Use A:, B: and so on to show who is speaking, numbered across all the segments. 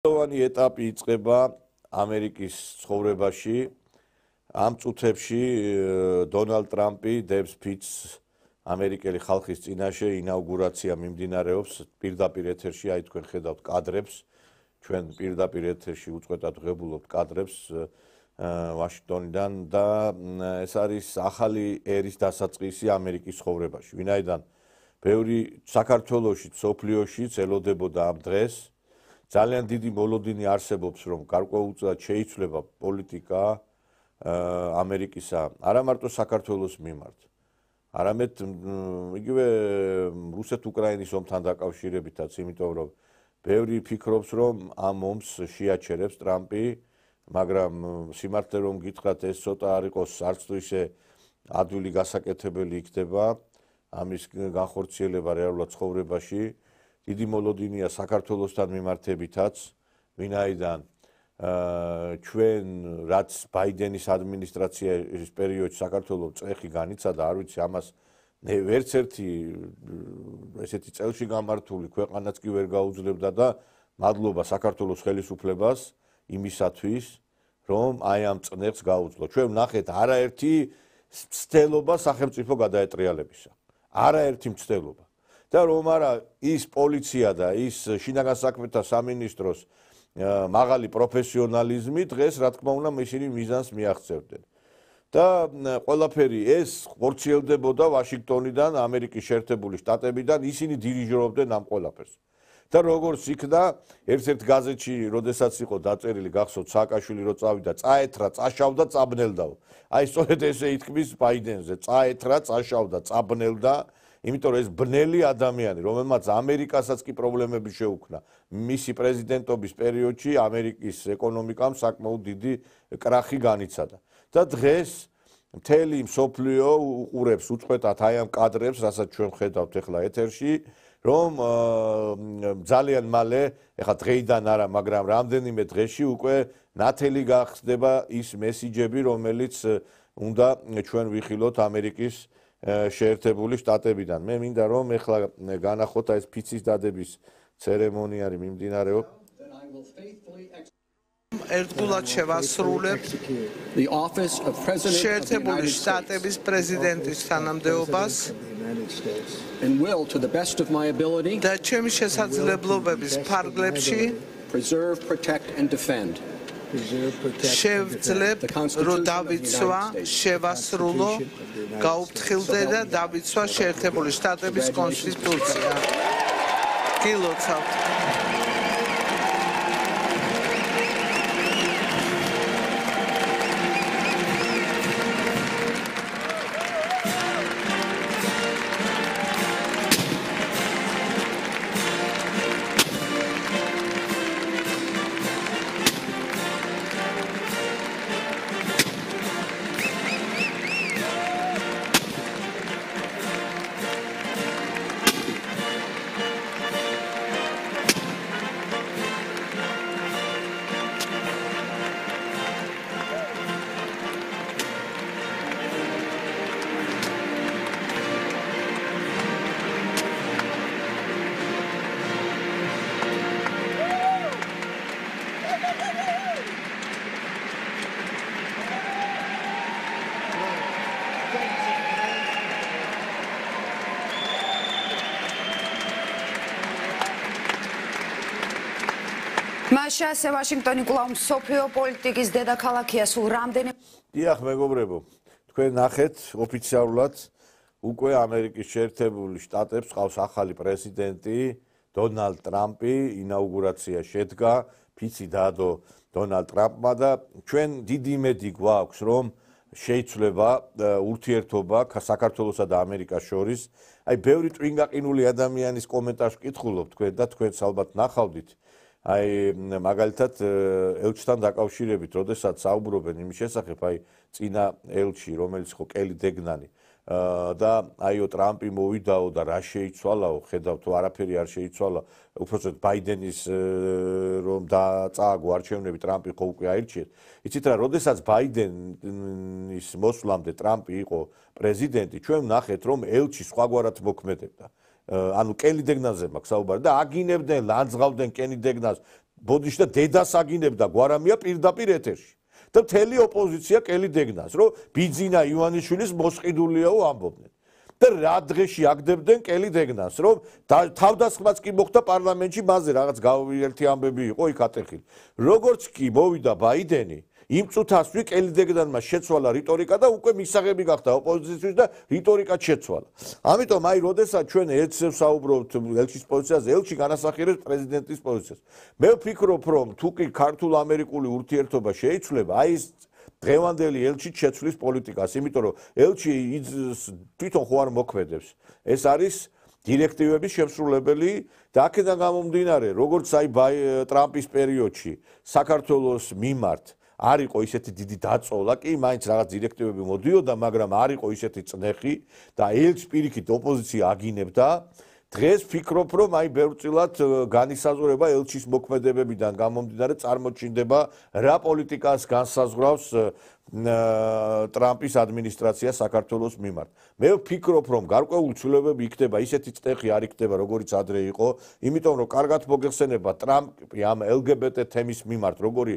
A: Მნიშვნელოვანი ეტაპი იწყება ამერიკის ცხოვრებაში. ამ წუთებში დონალდ ტრამპი დებს ფიცს ამერიკელი ხალხის წინაშე ინაუგურაცია მიმდინარეობს პირდაპირ ეთერში, აი თქვენ ხედავთ კადრებს, ჩვენ პირდაპირ ეთერში უწყვეტად ვღებულობთ კადრებს ვაშინგტონიდან და ეს არის ახალი ერის დასაწყისი ამერიკის ცხოვრებაში. ვინაიდან ბევრი საქართველოში, სოფლიოში ელოდებოდა ამ დღეს. ძალიან დიდი მოლოდინი არსებობს, რომ გარკვეულწილად შეიცვლება პოლიტიკა ამერიკისა, არა მარტო საქართველოს მიმართ, არამედ იგივე რუსეთ-უკრაინის ომთან დაკავშირებითაც, იმიტომ რომ ბევრი ფიქრობს, რომ ამ ომს შეაჩერებს ტრამპი, მაგრამ სიმართლე რომ გითხრათ, ეს ცოტა არ იყოს არც თუ ისე ადვილი გასაკეთებელი იქნება ამის განხორციელება რეალურად ცხოვრებაში. დიდი მოლოდინია საქართველოსთან მიმართებითაც, ვინაიდან ჩვენ რაც ბაიდენის ადმინისტრაციის პერიოდში საქართველოს წეხი განიცადა, არ ვიცი ამას ვერც ერთი ესეთი წელში გამართული ქვეყანაც კი ვერ გაუძლებდა და მადლობა საქართველოს ხელისუფლებას იმისათვის, რომ აი ამ წნეხს გაუძლო. ჩვენ ვნახეთ არაერთი მცდელობა სახელმწიფო გადაეტრიალებისა. არაერთი მცდელობა. და რომ არა ის პოლიცია და ის შინაგან საქმეთა სამინისტროს მაღალი პროფესიონალიზმი დღეს რა თქმა უნდა ისინი მიზანს მიაღწევდნენ. და ყველაფერი ეს ხორციელდებოდა ვაშინგტონიდან, ამერიკის შეერთებული შტატებიდან, ისინი დირიჟორობდნენ ამ ყველაფერს. და როგორც იქნა ერთ-ერთ გაზეთში, როდესაც იყო დაწერილი, გახსოვთ, სააკაშვილი რო წავიდა, წაეთრა, წაშავდა, წაბნელდაო. აი სწორედ ესე ითქმის ბაიდენზე, წაეთრა, წაშავდა, წაბნელდა. იმიტომ რომ ეს ბნელი ადამიანი, რომელმაც ამერიკასაც კი პრობლემები შეუქმნა, მისი პრეზიდენტობის პერიოდში ამერიკის ეკონომიკამ საკმაოდ დიდი კრახი განიცადა. და დღეს მთელი მსოფლიო უყურებს უწყვეტად აი ამ კადრებს, რასაც ჩვენ ხედავთ ახლა ეთერში, რომ ძალიან მალე, ეხლა დღეიდან არა, მაგრამ რამდენიმე დღეში უკვე ნათელი გახდება ის მესიჯები, რომელიც უნდა ჩვენ ვიხილოთ ამერიკის შეერთებული შტატებიდან. მე მინდა რომ ეხლა განახოთ ეს ფიცის დადების ცერემონია მიმდინარეობს.
B: ერთგულად შევასრულებ შეერთებული შტატების პრეზიდენტის თანამდებობას და ჩემი შესაძლებლობების ფარგლებში შევძლებ, რომ დავიცვა, შევასრულო, გაუფრთხილდე და დავიცვა შეერთებული შტატების კონსტიტუცია. გილოცავთ.
C: მაშასე ვაშინგტონი კვლავ მსოფლიო პოლიტიკის დედაქალაქია სულ რამდენი
A: დიახ მეგობრებო, თქვენ ნახეთ ოფიციალურად უკვე ამერიკის შეერთებული შტატებს ყავს ახალი პრეზიდენტი დონალდ ტრამპი, ინაუგურაცია შედგა, ფიცი დაადო დონალდ ტრამპმა და ჩვენ დიდი იმედი გვაქვს, რომ შეიცვლება ურთიერთობა საქართველოსა და ამერიკას შორის. აი ბევრი ტვინგაყინული ადამიანის კომენტარს ვკითხულობ თქვენ და თქვენც ალბათ ნახავდით. აი მაგალითად ელჩთან დაკავშირებით, როდესაც საუბრობენ იმის შესახებ, აი წინა ელჩი, რომელიც ხო კელი დეგნანი და აიო ტრამპი მოვიდაო და რა შეიცვალაო, ხედავთ თუ არაფერი არ შეიცვალა, უпрочет ბაიდენის რომ წააგო არჩევნები, ტრამპი ხო უკვე აირჩიეთ. იცით რა, როდესაც ბაიდენის მოსვლამდე ტრამპი იყო პრეზიდენტი, ჩვენ ვნახეთ, რომ ელჩი სხვაგვარად მოქმედებდა. ანუ კელი დეგნაზე მაქვს საუბარი და აგინებდნენ, ლანძღავდნენ კენი დეგნას ბოდიში და დედას აგინებდა გვარამია პირდაპირ ეთერში. და მთელი ოპოზიცია კელი დეგნას, რომ ბიძინა ივანიშვილის მოსყიდულიაო ამბობდნენ. და რა დღეში აგდებდნენ კელი დეგნას, რომ თავდასხმაც კი მოხდა პარლამენტში, მასზე რაღაც ერთი ამბები იყო იქ ატეხილი. როგორც კი მოვიდა ბაიდენი, იმ წუთასვე კელი დეგნანმა შეცვალა რიტორიკა და უკვე მისაღები გახდა ოპოზიციის და რიტორიკაც შეცვალა. ამიტომ აი, როდესაც ჩვენ ერთზე ვსაუბრობთ ელჩის პოზიციაზე, ელჩი განასახიერებს პრეზიდენტის პოზიციას. მე ვფიქრობ, რომ თუ კი ქართულ-ამერიკული ურთიერთობა შეიცვლება, აი ეს დღევანდელი ელჩი შეცვლის პოლიტიკას, იმიტომ რომ ელჩი თვითონ ხო არ მოქმედებს. ეს არის დირექტივების შემსრულებელი და აქედან გამომდინარე, როგორც აი ტრამპის პერიოდში საქართველოს მიმართ არ იყო ისეთი დიდი დაწოლა, კი მაინც რაღაც დირექტივები მოდიოდა, მაგრამ არ იყო ისეთი წნეხი და ელჩს პირიქით ოპოზიცია აგინებდა. დღეს ვფიქრობ, რომ აი ბევრწილად განისაზღვრება ელჩის მოქმედებებიდან გამომდინარე წარმოჩინდება რა პოლიტიკას განსაზღვრავს ტრამპის ადმინისტრაცია საქართველოს მიმართ. მე ვფიქრობ, რომ გარკვეული ცვლილებები იქნება, ისეთი წნეხი არ იქნება, როგორიც ადრე იყო, იმიტომ რომ კარგად მოგეხსენება ტრამპი ამ LGBT თემის მიმართ, როგორი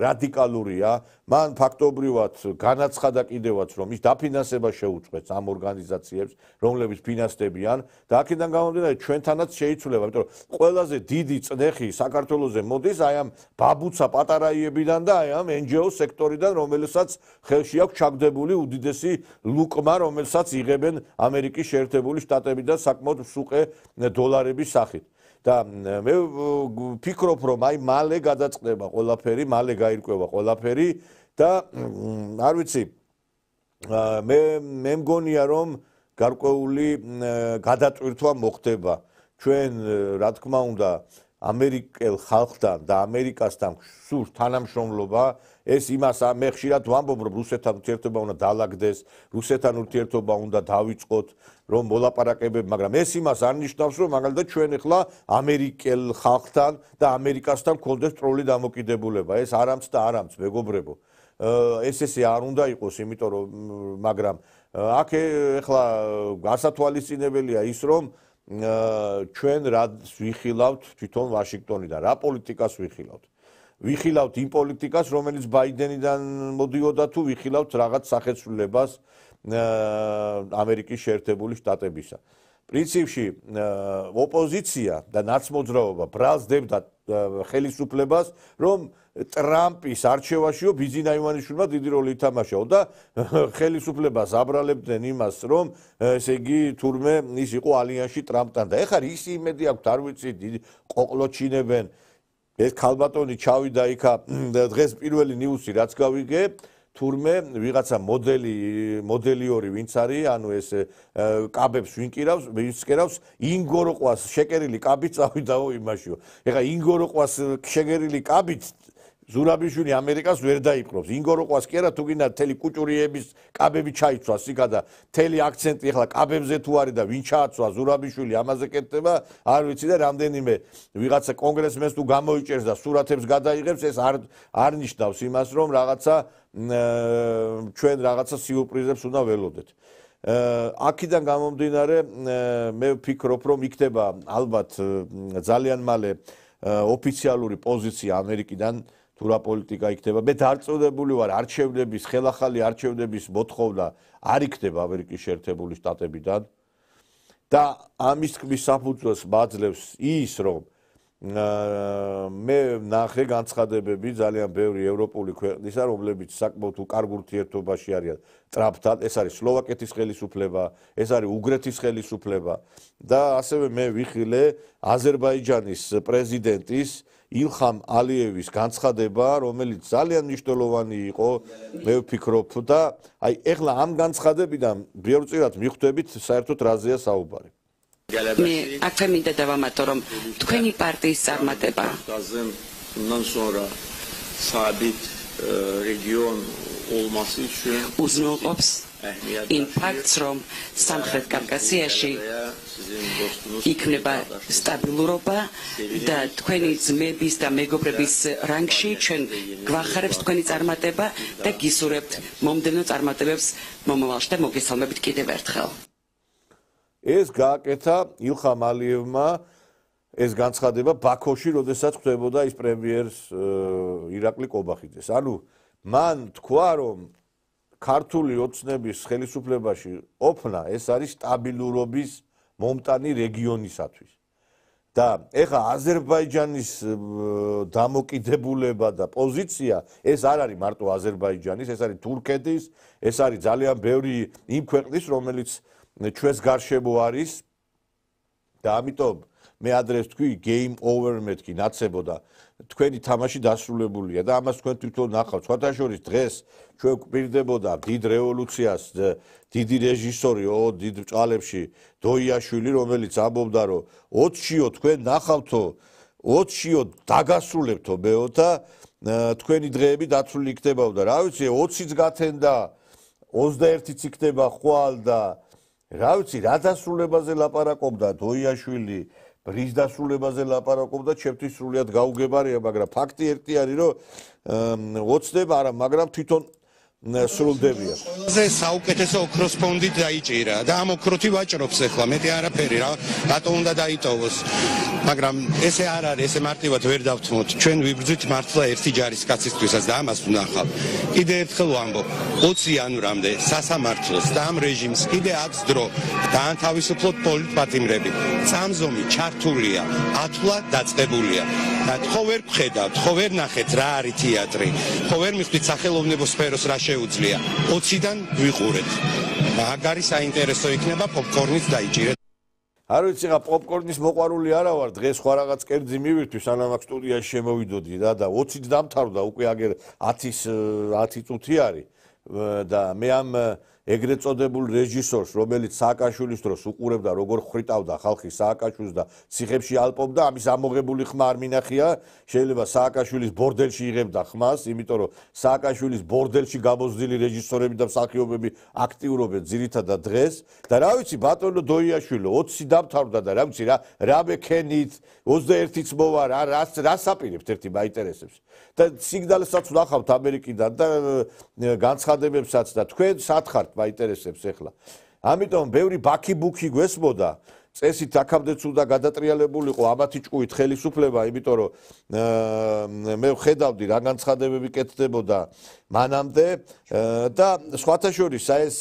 A: რადიკალურია, მან ფაქტობრივად განაცხადა კიდევაც, რომ ის დაფინანსება შეუწყვეტს ამ ორგანიზაციებს, რომლებიც ფინანსდებიან და აქედან გამომდინარე ჩვენთანაც შეიცვლება, იმიტომ რომ ყველაზე დიდი წნეხი საქართველოზე მოდის აი ამ ბაბუცა პატარაიებიდან და აი ამ NGO სექტორიდან, რომელსაც ხელში აქვს ჩაგდებული უდიდესი ლუკმა, რომელსაც იღებენ ამერიკის შეერთებული შტატებიდან საკმაოდ მსუყე დოლარების სახით. და მე ვფიქრობ, რომ აი მალე გადაწყდება ყველაფერი, მალე გაირკვევა ყველაფერი და არ ვიცი, მე მგონია, რომ გარკვეული გადატვირთვა მოხდება. ჩვენ, რა თქმა უნდა, ამერიკელ ხალხთან და ამერიკასთან სურს თანამშრომლობა, ეს იმას მე ხშირად ვამბობ, რომ რუსეთთან ურთიერთობა უნდა დაალაგდეს, რუსეთთან ურთიერთობა უნდა დავიწყოთ, რომ მოლაპარაკებები, მაგრამ ეს იმას არ ნიშნავს, რომ მაგალითად ჩვენ ახლა ამერიკელ ხალხთან და ამერიკასთან გვქონდეს სრული დამოკიდებულება. ეს არამც და არამც, მეგობრებო. ესე არ უნდა იყოს, იმიტომ რომ მაგრამ აქ ახლა გასათვალისწინებელია ის, რომ ჩვენ რა ვიხილავთ თვითონ ვაშინგტონიდან, რა პოლიტიკას ვიხილავთ. ვიხილავთ იმ პოლიტიკას, რომელიც ბაიდენიდან მოდიოდა თუ ვიხილავთ რაღაც სახეცვლილებას ამერიკის შეერთებული შტატებისა. პრინციპში ოპოზიცია და ნაცმოძრაობა ბრალსდებდა ხელისუფლებას, რომ ტრამპის არჩევაშიო ბიძინა ივანიშვილმა დიდი როლი ითამაშაო და ხელისუფლებას აბრალებდნენ იმას, რომ ესე იგი თურმე ის იყო ალიანსში ტრამპთან და ეხლა ის იმედი აქვთ, არ ვიცი, დიდი ყოყლოჩინებენ. ეს ქალბატონი ჩავიდა იქა დღეს პირველი ნიუსი რაც გავიგე, თურმე ვიღაცა მოდელიური ვინც არის, ანუ ეს კაბებს ვინ კერავს, ინგოროყვას შეკერილი კაბით წავიდაო იმაშიო. ეხლა ინგოროყვას შეკერილი კაბით ზურაბიშვილი ამერიკას ვერ დაიპყრობს. ინგოროყვას კი არა, თუ გინდა მთელი კუჭურიების კაბები ჩაიცვას იქა და მთელი აქცენტი ეხლა კაბებზე თუ არის და ვინ ჩააცვა ზურაბიშვილი ამაზე კეთდება, არ ვიცი და რამდენიმე ვიღაცა კონგრესმენს თუ გამოიჭერს და სურათებს გადაიღებს, ეს არ ნიშნავს იმას, რომ რაღაცა ჩვენ რაღაცა სიურპრიზებს უნდა ველოდეთ. აქედან გამომდინარე, მე ვფიქრობ, რომ იქნება ალბათ ძალიან მალე ოფიციალური პოზიცია ამერიკიდან თუ რა პოლიტიკა იქნება. მე დარწმუნებული ვარ, არჩევნების, ხელახალი არჩევნების მოთხოვნა არ იქნება ამერიკის შეერთებული შტატებიდან და ამის თქმის საფუძველს მაძლევს ის, რომ მე ნახე განცხადებები ძალიან ბევრი ევროპული ქვეყნისა, რომლებიც საკმაოდ უკარგ ურთიერთობაში არიან ტრამპთან. ეს არის სლოვაკეთის ხელისუფლება, ეს არის უგრეთის ხელისუფლება და ასევე მე ვიხილე აზერბაიჯანის პრეზიდენტის ილხამ ალიევის განცხადება, რომელიც ძალიან მნიშვნელოვანი იყო, მე ვფიქრობ და აი ეხლა ამ განცხადებიდან ბევრწილად მიხვდებით საერთოდ რაზეა საუბარი.
D: მე აქ მინდა დავამატო, რომ თქვენი პარტიის წარმატება უზრუნველყოფს იმ ფაქტს, რომ სამხრეთ კავკასიაში იქნება სტაბილურობა და თქვენი ძმების და მეგობრების რანგში ჩვენ გვახარებს თქვენი წარმატება და გისურვებთ მომდევნო წარმატებებს მომავალში და მოგესალმებით კიდევ ერთხელ.
A: ეს გააკეთა ილხამ ალიევმა ეს განცხადება ბაქოში, როდესაც ხდებოდა ის პრემიერს ირაკლი კობახიძეს. ანუ მან თქვა, რომ ქართული ოცნების ხელისუფლებაში ყოფნა ეს არის სტაბილურობის მომტანი რეგიონისათვის. და ეხა აზერბაიჯანის დამოკიდებულება და პოზიცია ეს არ არის მარტო აზერბაიჯანის, ეს არის თურქეთის, ეს არის ძალიან ბევრი იმ ქვეყნის, რომელიც ჩვენს გარშემო არის და ამიტომ მე ადრეს თქვი game over მეთქი ნაცებო და თქვენი თამაში დასრულებულია და ამას თქვენ თვითონ ნახავთ. სხვათა შორის დღეს ჩვენ გვპირდებოდა დიდ რევოლუციას დიდი რეჟისორი დიდ ბჭყალებში დოიაშვილი, რომელიც ამბობდა, რომ 20-იო თქვენ ნახავთო, 20-იო დაგასრულებთო მეოთა თქვენი დღეები დაცული იქნებაო და რა ვიცი 20-იც გათენდა 21-იც იქნება ხვალ და რა ვიცი რა დასრულებაზე ლაპარაკობდა დოიაშვილი ბრის დასრულებაზე ლაპარაკობდა, ჩემთვის სრულიად გაუგებარია, მაგრამ ფაქტი ერთი არის, რომ ოცნება არა, მაგრამ თვითონ სრულდებია.
E: ყველაზე საუკეთესო ოქროს ფონდით დაიჭირა და ამ ოქროთი ვაჭრობს ახლა, მეტი არაფერი რა, რატო უნდა დაიტოვოს. მაგრამ ესე არ არის, ესე მარტივად ვერ დავთმოთ. ჩვენ ვიბრძვით მართლა ერთი ჯარისკაცისთვისაც და ამას ვნახავ. კიდე ერთხელ ვამბობ, 20 იანვრამდე სასამართლოს და ამ რეჟიმს კიდე აქვს დრო დაანთავისუფლოთ პოლიტპატიმრები. წამზომი ჩართულია, ათვლა დაწყებულია. და ხო ვერ გხედავთ, ხო ვერ ნახეთ რა არის თეატრი. ხო ვერ მიხვდით სახელოვნებო სფეროს რა შეუძლია. 20-დან ვიყურეთ. მაგარი საინტერესო იქნება პოპკორნიც დაიჭირეთ.
A: არ ვიცი რა პოპკორნის მოყვარული არა ვარ, დღეს სხვა რაღაც კერძი მივირთვი, სანამ აქ სტუდიაში შემოვიდოდი და 20-ით დამთავრდა, უკვე აგერ 10 წუთი არის და მე ამ ეგრეთ წოდებულ რეჟისორს, რომელიც სააკაშვილის დროს უყურებდა, როგორ ხრიტავდა ხალხი სააკაშვილს და ციხებში ალპობდა, ამის ამოღებული ხმა არ მინახია, შეიძლება სააკაშვილის ბორდელში იღებდა ხმას, იმიტომ რომ სააკაშვილის ბორდელში გამოზრდილი რეჟისორები და მსახიობები აქტიურობენ ძირითადად დღეს და რა ვიცი ბატონო დოიაშვილო 20 დამთავრდა და რა ვიცი რა მექენით 21-იც მოვა რა საპირებთ ერთი მაინტერესებს და სიგნალსაც ვნახავთ ამერიკიდან და განცხადებებსაც და თქვენ სათხართ მაინტერესებს ახლა. ამიტომ ბევრი ბაქი-ბუქი გვესმოდა, წესით აქამდეც უნდა გადატრიალებულიყო ამათი ჭკუით ხელისუფლება, იმიტომ რომ მე ვხედავდი რა განცხადებები კეთდებოდა მანამდე და სხვათა შორის ეს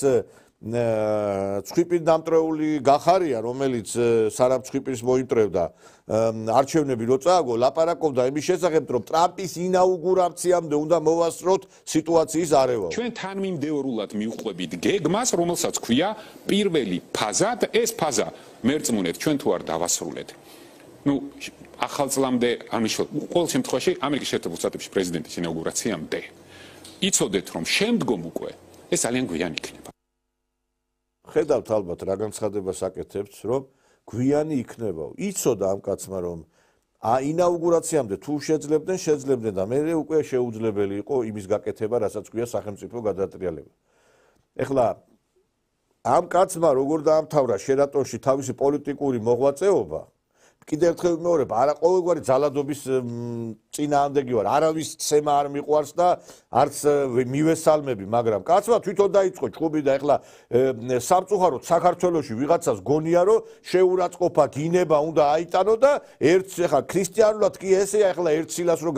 A: ცხვიპის დამტრეული გახარია, რომელიც სარამ ცხვიპის მოიმტრევდა არჩევნები რო წააგო, ლაპარაკობდა იმის შესახებ, რომ ტრამპის ინაუგურაციამდე უნდა მოვასწროთ სიტუაციის არევა.
F: ჩვენ თანმიმდევრულად მივყვებით გეგმას, რომელსაც ქვია პირველი ფაზა და ეს ფაზა მერწმუნეთ ჩვენ თუ არ დავასრულეთ. ახალ წლამდე არ მიშველთ, ყოველ შემთხვევაში ამერიკის შეერთებულ შტატებში პრეზიდენტის ინაუგურაციამდე იცოდეთ, რომ შემდგომ უკვე ეს ძალიან გვიანი იქნება.
A: ხედავთ ალბათ რა განცხადებას აკეთებთ, რომ გვიანი იქნება. იცოდა ამ კაცმა, რომ ინაუგურაციამდე თუ შეძლებდნენ და მე უკვე შეუძლებელი იყო იმის გაკეთება, რასაც ქვია სახელმწიფო გადატრიალება. ეხლა ამ კაცმა როგორ დაამთავრა შერატონში თავისი პოლიტიკური მოღვაწეობა, კიდევ ერთხელ ვიმეორებ, არა ყოველგვარი ძალადობის წინააღმდეგი ვარ, არავის ცემა არ მიყვარს და არც მივესალმები, მაგრამ კაცმა თვითონ დაიწყო ჭუბი და ეხლა სამწუხაროდ საქართველოში ვიღაცას გონია, რომ შეურაცხყოფა გინება უნდა აიტანო და ერთ ეხლა ქრისტიანულად კი ესეა, ეხლა ერთ ცილას რო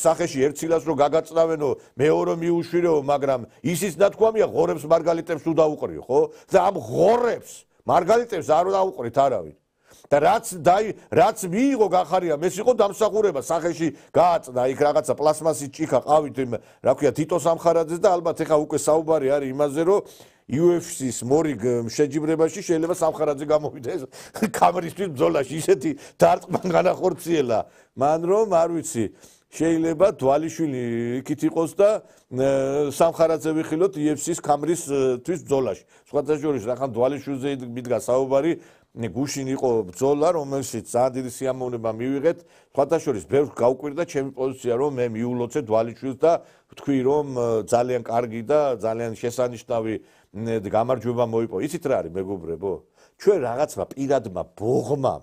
A: სახეში ერთ ცილას რო გაგაწნავენო, მეორე მიუშვირეო, მაგრამ ისიც ნათქვამია ღორებს მარგალიტებს თუ დაუყრიო, ხო? და ამ ღორებს მარგალიტებს არ დაუყრით არავინ. და რაც მიიღო გახარია, მეს იყო დამსახურება სახეში გააწნა იქ რაღაცა პლასმასის ჭიქა ყავით იმ რა ქვია თიტო სამხარაძეს და ალბათ ეხა უკვე საუბარი არის იმაზე, რომ UFC-ს მორიგ შეჯიბრებაში შეიძლება სამხარაძე გამოვიდეს კამერისთვის ბრძოლაში, ისეთი დარტყმა განახორციელა მან რომ არ ვიცი შეიძლება დვალიშვილი იქით იყოს და სამხარაძე ვიხილოთ UFC-ს კამერისთვის ბრძოლაში. სხვათა შორის რახან დვალიშვილზე მიდგა საუბარი გუშინ იყო ბრძოლა, რომელშიც ძალიან დიდი სიამოვნება მივიღეთ. სხვათა შორის ბევრს გაუკვირდა ჩემი პოზიცია, რომ მე მიულოცე დვალიშვილს და ვთქვი, რომ ძალიან კარგი და ძალიან შესანიშნავი გამარჯვება მოიპო. იცით რა არის მეგობრებო? ჩვენ რაღაცმა პირადმა ბოღმამ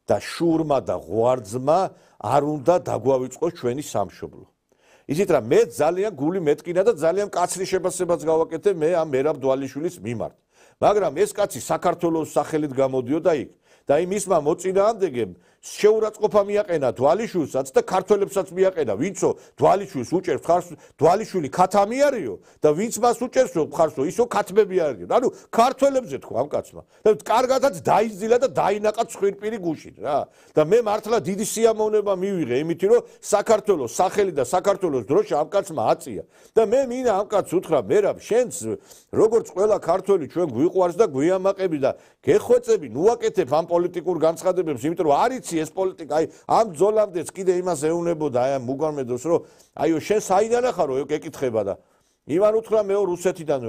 A: და შურმა და ღვარძმა არ უნდა დაგვავიწყოს ჩვენი სამშობლო. იცით რა, მე ძალიან გული მეტკინა და ძალიან კაცრი შეფასებაც გავაკეთე მე ამ მერაბ დვალიშვილის მიმართ. მაგრამ ეს კაცი საქართველოს სახელით გამოდიოდა იქ და იმ მისმა მოწინააღმდეგემ შეურაცხყოფა მიაყენა დვალიშვილსაც და ქართველებსაც მიაყენა, ვინცო დვალიშვილს უჭერს ხარს, დვალიშვილი ქათამი არისო და ვინც მას უჭერსო ხარსო, ისო ქათმები არისო. ანუ ქართველებზე თქვა ამ კაცმა. და კარგადაც დაიზილა და დაინაყა ცხვირპირი გუშინ რა. და მე მართლა დიდი სიამოვნება მივიღე იმით, რომ საქართველოს სახელი და საქართველოს დროშა ამ კაცმა აწია. და მე მინდა ამ კაცს უთხრა, მერაბ, შენც როგორც ყველა ქართველი ჩვენ გვიყვარს და გვიამაყები და გეხვეწები, ნუაკეთებ ამ პოლიტიკურ განცხადებებს, იმიტომ რომ არიცი ეს პოლიტიკა, აი ამ ბრძოლამდეც კიდე იმას ეუბნებოდა, აი ამ მუგარმედოს, რომ აიო შენ საიდან ახარო, ეკითხება და იმან უთხრა მე რუსეთიდან,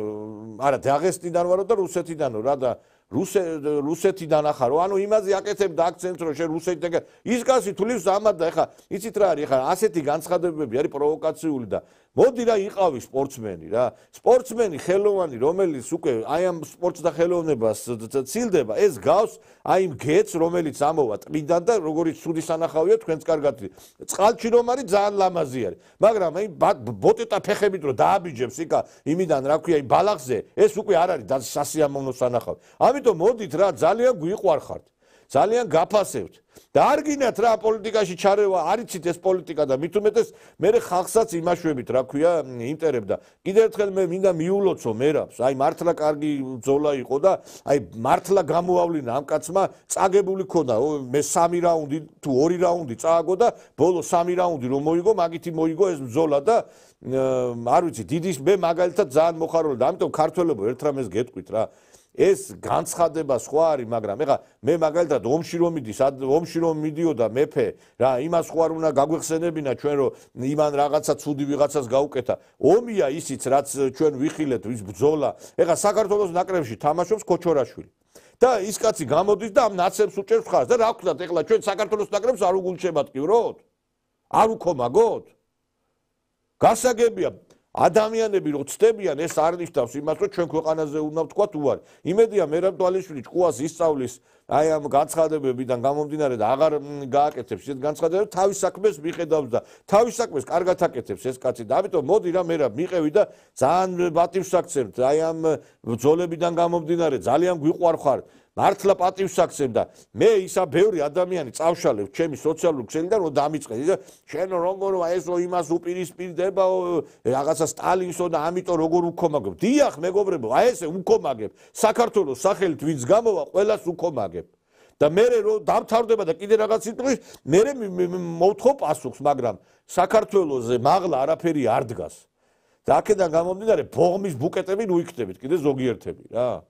A: არა დაღესტნიდან ვარო და რუსეთიდანო რა და რუსეთიდან ახარო, ანუ იმაზე აკეთებ და აქცენტს რომ შენ რუსეთიდან ის კაცი თulis ამად და ეხა იცით რა არის, ეხა ასეთი განცხადებები არის პროვოკაციული და მოდი რა იყავი სპორტსმენი რა. სპორტსმენი ხელოვანი, რომელიც უკვე აი ამ სპორტს და ხელოვნებას ცილდება, ეს გავს აი იმ გეც, რომელიც ამოვა ტბიდან და როგორც ცუდი სანახავია თქვენს კარგად. წყალში რომ არის ძალიან ლამაზი არის. მაგრამ აი ბოტეტა ფეხებით რომ დააბიჯებს იქა იმიდან რა ქვია, იმ ბალახზე, ეს უკვე არ არის სასიამოვნო სანახავი. ამიტომ მოდით რა, ძალიან გვიყვარხართ. ძალიან გაფასებთ. და არ გინათ რა პოლიტიკაში ჩარევა, არიცით ეს პოლიტიკა და მით უმეტეს მე ხალხსაც იმაშვებით, რა ქვია, ინტერებ და კიდევ ერთხელ მე მინდა მიულოცო მერაბს, აი მართლა კარგი ბრძოლა იყო და აი მართლა გამოავლინა ამ კაცმა, წაგებული ქონდა, მე 3 რაუნდი თუ 2 რაუნდი წააგო და ბოლო 3 რაუნდი რომ მოიგო, მაგითი მოიგო ეს ბრძოლა და არ ვიცი, დიდი მე მაგალითად ძალიან მოხარული და ამიტომ ქართველებო ერთ რამეს გეტყვით რა. ეს განცხადება სხვა არის, მაგრამ ეხა მე მაგალითად ომში რომ მიდიოდა მეფე რა, იმას ხო არ უნდა გაგვეხსენებინა ჩვენ რომ იმან რაღაცა ცუდი ვიღაცას გაუკეთა. ომია ისიც რაც ჩვენ ვიხილეთ, ვის ბრძოლა. ეხა საქართველოს ნაკრებში თამაშობს ქოჩორაშვილი. და ის კაცი გამოდის და ამ ნაცებს უჭერს ხარს და რა ვქნათ ეხლა ჩვენ საქართველოს ნაკრებს არ უგულშემატკივროთ? არ უკომაგოთ? გასაგებია ადამიანები რო ცდებიან ეს არ ნიშნავს იმას რომ ჩვენ ქვეყანაზე უნდა ვთქვა თუ არ. იმედია მერაბ დვალიშვილი ჭკუას ისწავლის აი ამ განცხადებებიდან გამომდინარე და აღარ გააკეთებს ეს განცხადებები, თავის საქმეს მიხედავს და თავის საქმეს კარგად აკეთებს ეს კაცი და ამიტომ მოდი რა მერაბ მიყევი და ძალიან პატივს აქცევთ აი ამ ბრძოლებიდან გამომდინარე ძალიან გვიყვარხარ. მართლა პატივს აქცევ და მე ისა ბევრი ადამიანი წავშალებ ჩემი სოციალური ქსელიდან რომ დამიწყეს და შენ როგორ ესო იმას უპირისპირდება რაღაცა სტალინსო და ამიტომ როგორ უკომაგებ. დიახ მეგობრებო, აი ესე უკომაგებ. საქართველოს სახელით ვინც გამოვა, ყველას უკომაგებ. და მე რომ დამთავრდება და კიდე რაღაც სიტყვის, მე მოვთხოვ პასუხს, მაგრამ საქართველოზე მაღლა არაფერი არ დგას. და აქედან გამომდინარე ბოღმის ბუკეტები ნუიქნებით, კიდე ზოგიერთები რა.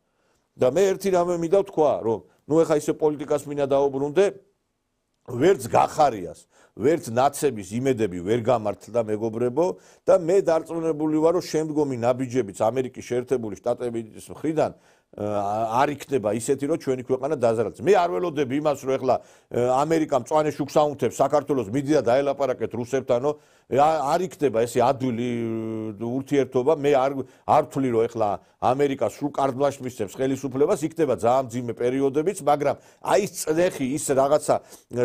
A: და მე ერთი რამე მინდა ვთქვა, რომ ნუ ეხა ისე პოლიტიკას მინდა დაუბრუნდე, ვერც გახარიას, ვერც ნაცების იმედები ვერ გამართლდა მეგობრებო და მე დარწმუნებული ვარ, რომ შემდგომი ნაბიჯებიც ამერიკის შეერთებული შტატების მხრიდან არ იქნება ისეთი, რომ ჩვენი ქვეყანა დაზარალდეს. მე არ ველოდები იმას, რომ ეხლა ამერიკა მწვანე შუქს აუნთებს საქართველოს, მიდი და დაელაპარაკეთ რუსებთანო, არ იქნება ესე ადვილი ურთიერთობა. მე არ ვთვლი, რომ ეხლა ამერიკა სულ კარდლაშ მისცემს ხელისუფლებას, იქნება ძალიან მძიმე პერიოდებიც, მაგრამ აი ეს წნეხი, ის რაღაცა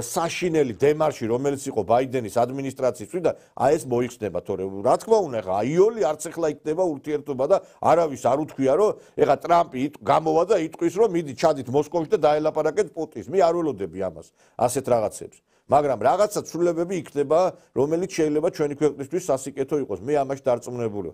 A: საშინელი დემარში, რომელიც იყო ბაიდენის ადმინისტრაციის და აი ეს მოიხსნება, თორემ რა თქმა უნდა, ეხლა აიოლი არც ეხლა იქნება ურთიერთობა და არავის არ უთქვია, რომ ეხლა ტრამპი გამოვა და იტყვის, რომ მიდი ჩადით მოსკოვში და დაელაპარაკეთ პუტინს. მე არ ველოდები ამას, ასეთ რაღაცებს. მაგრამ რაღაცა ცვლილებები იქნება, რომელიც შეიძლება ჩვენი ქვეყნისთვის სასიკეთო იყოს. მე ამაში დარწმუნებული ვარ.